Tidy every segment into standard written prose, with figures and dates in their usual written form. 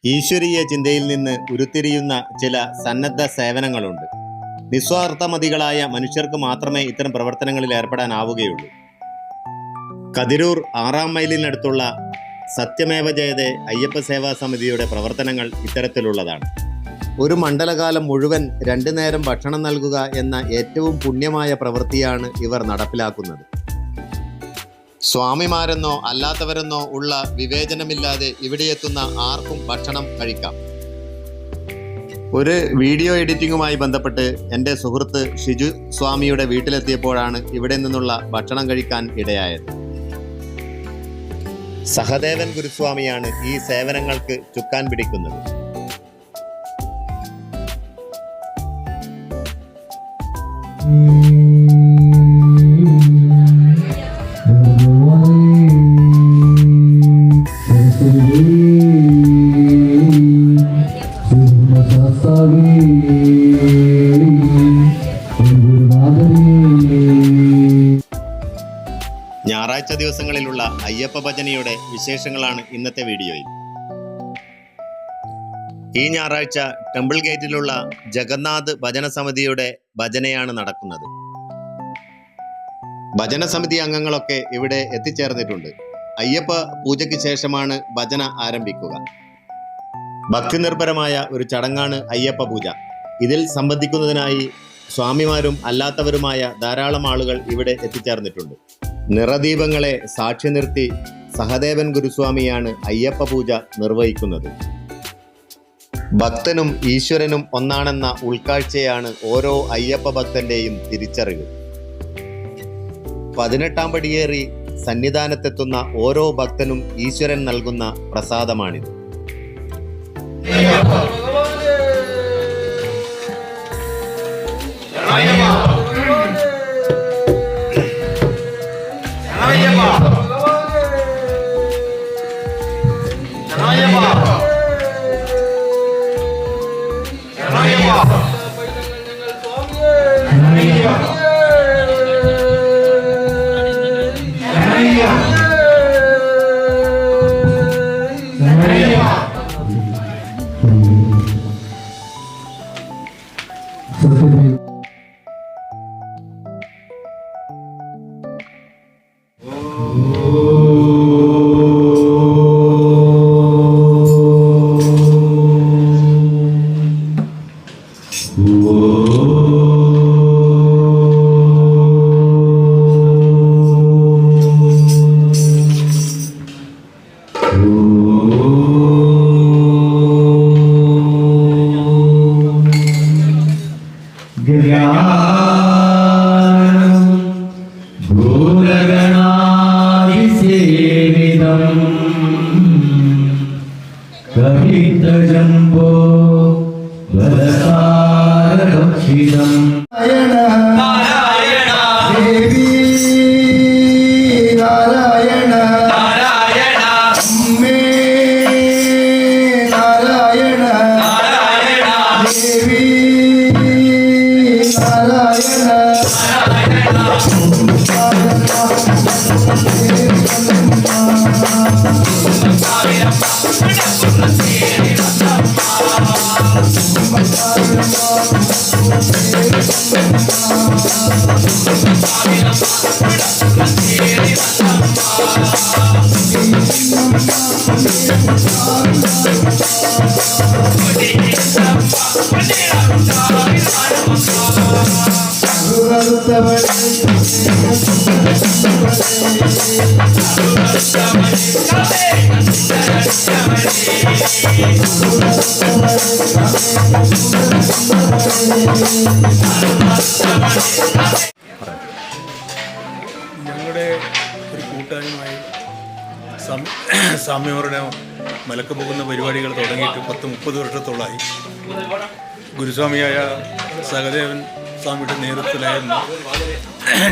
ഈശ്വരീയ ചിന്തയിൽ നിന്ന് ഉരുത്തിരിയുന്ന ചില സന്നദ്ധ സേവനങ്ങളുണ്ട്. നിസ്വാർത്ഥമതികളായ മനുഷ്യർക്ക് മാത്രമേ ഇത്തരം പ്രവർത്തനങ്ങളിൽ ഏർപ്പെടാനാവുകയുള്ളൂ. കതിരൂർ 6-ാം മൈലിനടുത്തുള്ള സത്യമേവ ജയതേ അയ്യപ്പ സേവാ സമിതിയുടെ പ്രവർത്തനങ്ങൾ ഇത്തരത്തിലുള്ളതാണ്. ഒരു മണ്ഡലകാലം മുഴുവൻ 2 നേരം ഭക്ഷണം നൽകുക എന്ന ഏറ്റവും പുണ്യമായ പ്രവൃത്തിയാണ് ഇവർ നടപ്പിലാക്കുന്നത്. സ്വാമിമാരെന്നോ അല്ലാത്തവരെന്നോ ഉള്ള വിവേചനമില്ലാതെ ഇവിടെയെത്തുന്ന ആർക്കും ഭക്ഷണം കഴിക്കാം. ഒരു വീഡിയോ എഡിറ്റിംഗുമായി ബന്ധപ്പെട്ട് എൻ്റെ സുഹൃത്ത് ഷിജു സ്വാമിയുടെ വീട്ടിലെത്തിയപ്പോഴാണ് ഇവിടെ നിന്നുള്ള ഭക്ഷണം കഴിക്കാൻ ഇടയായത്. സഹദേവൻ ഗുരുസ്വാമിയാണ് ഈ സേവനങ്ങൾക്ക് ചുക്കാൻ പിടിക്കുന്നത്. ഞായറാഴ്ച ദിവസങ്ങളിലുള്ള അയ്യപ്പ ഭജനയുടെ വിശേഷങ്ങളാണ് ഇന്നത്തെ വീഡിയോയിൽ. ഈ ഞായറാഴ്ച ടെമ്പിൾ ഗേറ്റിലുള്ള ജഗന്നാഥ് ഭജന സമിതിയുടെ ഭജനയാണ് നടക്കുന്നത്. ഭജന സമിതി അംഗങ്ങളൊക്കെ ഇവിടെ എത്തിച്ചേർന്നിട്ടുണ്ട്. അയ്യപ്പ പൂജയ്ക്ക് ശേഷമാണ് ഭജന ആരംഭിക്കുക. ഭക്തി നിർഭരമായ ഒരു ചടങ്ങാണ് അയ്യപ്പ പൂജ. ഇതിൽ സംബന്ധിക്കുന്നതിനായി സ്വാമിമാരും അല്ലാത്തവരുമായ ധാരാളം ആളുകൾ ഇവിടെ എത്തിച്ചേർന്നിട്ടുണ്ട്. നിറദീപങ്ങളെ സാക്ഷി നിർത്തി സഹദേവൻ ഗുരുസ്വാമിയാണ് അയ്യപ്പ പൂജ നിർവഹിക്കുന്നത്. ഭക്തനും ഈശ്വരനും ഒന്നാണെന്ന ഉൾക്കാഴ്ചയാണ് ഓരോ അയ്യപ്പ ഭക്തന്റെയും തിരിച്ചറിവ്. 18-ാം പടിയേറി സന്നിധാനത്തെത്തുന്ന ഓരോ ഭക്തനും ഈശ്വരൻ നൽകുന്ന പ്രസാദമാണിത്. ജംബോ ബലസാരഭക്ഷിതം നാരായണ ദേവി നാരായണ നാരായണ അമ്മേ നാരായണ നാരായണ ദേവി നാരായണ ഞങ്ങളുടെ ഒരു കൂട്ടായ്മയായി സ്വാമിമാരുടെ മലക്ക് പോകുന്ന പരിപാടികൾ തുടങ്ങിയിട്ട് 10-30 വർഷത്തോളമായി. ഗുരുസ്വാമിയായ സഹദേവൻ സ്വാമിയുടെ നേതൃത്വത്തിലായിരുന്നു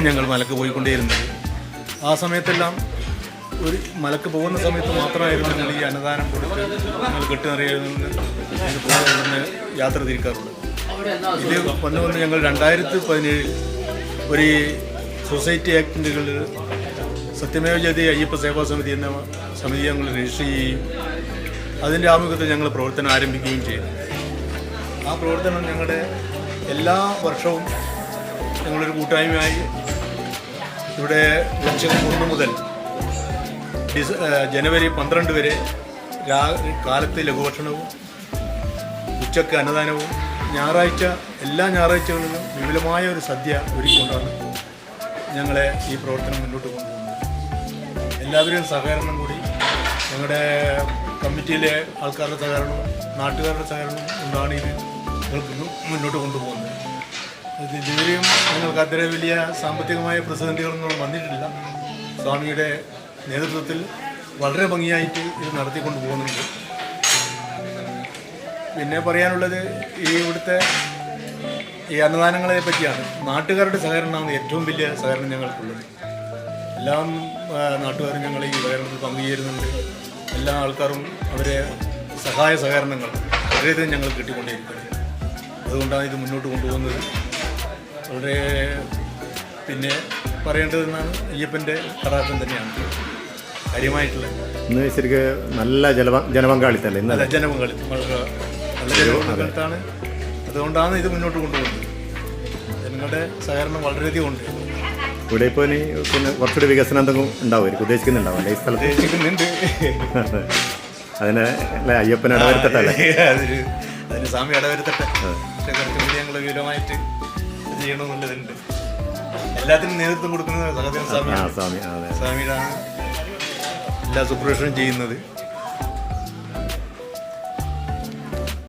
ഞങ്ങൾ മലക്ക് പോയിക്കൊണ്ടേയിരുന്നത്. ആ സമയത്തെല്ലാം ഒരു മലക്ക് പോകുന്ന സമയത്ത് മാത്രമായിരുന്നു ഞങ്ങൾ ഈ അന്നദാനം കൊടുത്ത് ഞങ്ങൾ കെട്ടുനിറയുന്ന യാത്ര തിരിക്കാറുള്ളത്. ഇത് വന്ന് ഞങ്ങൾ 2017 ഒരു സൊസൈറ്റി ആക്ടിൻ്റെ സത്യമേവ ജയതേ അയ്യപ്പ സേവാ സമിതി എന്ന സമിതി ഞങ്ങൾ രജിസ്റ്റർ ചെയ്യുകയും അതിൻ്റെ ആമുഖത്തിൽ ഞങ്ങൾ പ്രവർത്തനം ആരംഭിക്കുകയും ചെയ്തു. ആ പ്രവർത്തനം ഞങ്ങളുടെ എല്ലാ വർഷവും ഞങ്ങളൊരു കൂട്ടായ്മയായി ഇവിടെ വൃശ്ചികം 1 മുതൽ ജനുവരി 12 വരെ കാലത്ത് ലഘുഭക്ഷണവും ഉച്ചക്ക് അന്നദാനവും ഞായറാഴ്ച എല്ലാ ഞായറാഴ്ചകളിലും വിപുലമായ ഒരു സദ്യ ഒരുക്കൊണ്ടാണ് ഞങ്ങളെ ഈ പ്രവർത്തനം മുന്നോട്ട് കൊണ്ടുപോകുന്നത്. എല്ലാവരുടെയും സഹകരണം കൂടി ഞങ്ങളുടെ കമ്മിറ്റിയിലെ ആൾക്കാരുടെ സഹകരണവും നാട്ടുകാരുടെ സഹകരണവും കൊണ്ടാണ് ഇത് മുന്നോട്ട് കൊണ്ടുപോകുന്നത്. ഇതുവരെയും ഞങ്ങൾക്ക് അത്ര വലിയ സാമ്പത്തികമായ പ്രതിസന്ധികളൊന്നും വന്നിട്ടില്ല. സ്വാമിയുടെ നേതൃത്വത്തിൽ വളരെ ഭംഗിയായിട്ട് ഇത് നടത്തിക്കൊണ്ട് പോകുന്നുണ്ട്. പിന്നെ പറയാനുള്ളത് ഇവിടുത്തെ ഈ അന്നദാനങ്ങളെ പറ്റിയാണ്. നാട്ടുകാരുടെ സഹകരണമാണ് ഏറ്റവും വലിയ സഹകരണം ഞങ്ങൾക്കുള്ളത്. എല്ലാം നാട്ടുകാരും ഞങ്ങൾ ഈ സഹകരണത്തിൽ പങ്കുചേരുന്നുണ്ട്. എല്ലാ ആൾക്കാരും അവരെ സഹായ സഹകരണങ്ങൾ വളരെയധികം ഞങ്ങൾ കിട്ടിക്കൊണ്ടേയിരിക്കുന്നത്. അതുകൊണ്ടാണ് ഇത് മുന്നോട്ട് കൊണ്ടുപോകുന്നത്. വളരെ പിന്നെ പറയേണ്ടതെന്നാണ് അയ്യപ്പൻ്റെ കടാക്ഷം തന്നെയാണ് കാര്യമായിട്ടുള്ളത്. ഇന്ന് ശരിക്കും നല്ല ജനപങ്കാളിത്തല്ലേ? നല്ല ജനപങ്കാളിത്തം, വളരെ നല്ല ജനപങ്കാളിത്തമാണ്. അതുകൊണ്ടാണ് ഇത് മുന്നോട്ട് കൊണ്ടുപോകുന്നത്. ജനങ്ങളുടെ സഹകരണം വളരെയധികം ഉണ്ട്. ഇവിടെ ഇപ്പോൾ ഇനി പിന്നെ കുറച്ചുകൂടി വികസനം എന്തെങ്കിലും ഉണ്ടാവുമായിരിക്കും, ഉദ്ദേശിക്കുന്നുണ്ടാവും അല്ലേ ഈ സ്ഥലത്ത്? ഉദ്ദേശിക്കുന്നുണ്ട്. അതിന് അല്ലേ അയ്യപ്പൻ ഇടവരുത്തട്ടല്ലേ? അതിന് സ്വാമി ഇടവരുത്തട്ടെ. പക്ഷെ കുറച്ചുകൂടി ഞങ്ങൾ വിപുലമായിട്ട് ചെയ്യണമെന്നുള്ളതുണ്ട്. എല്ലാത്തിനും നേതൃത്വം കൊടുക്കുന്നത് സഹദേവൻ സ്വാമിയാണ്. സ്വാമിയുടെ എല്ലാ സൂപ്പർവിഷനും ചെയ്യുന്നത്.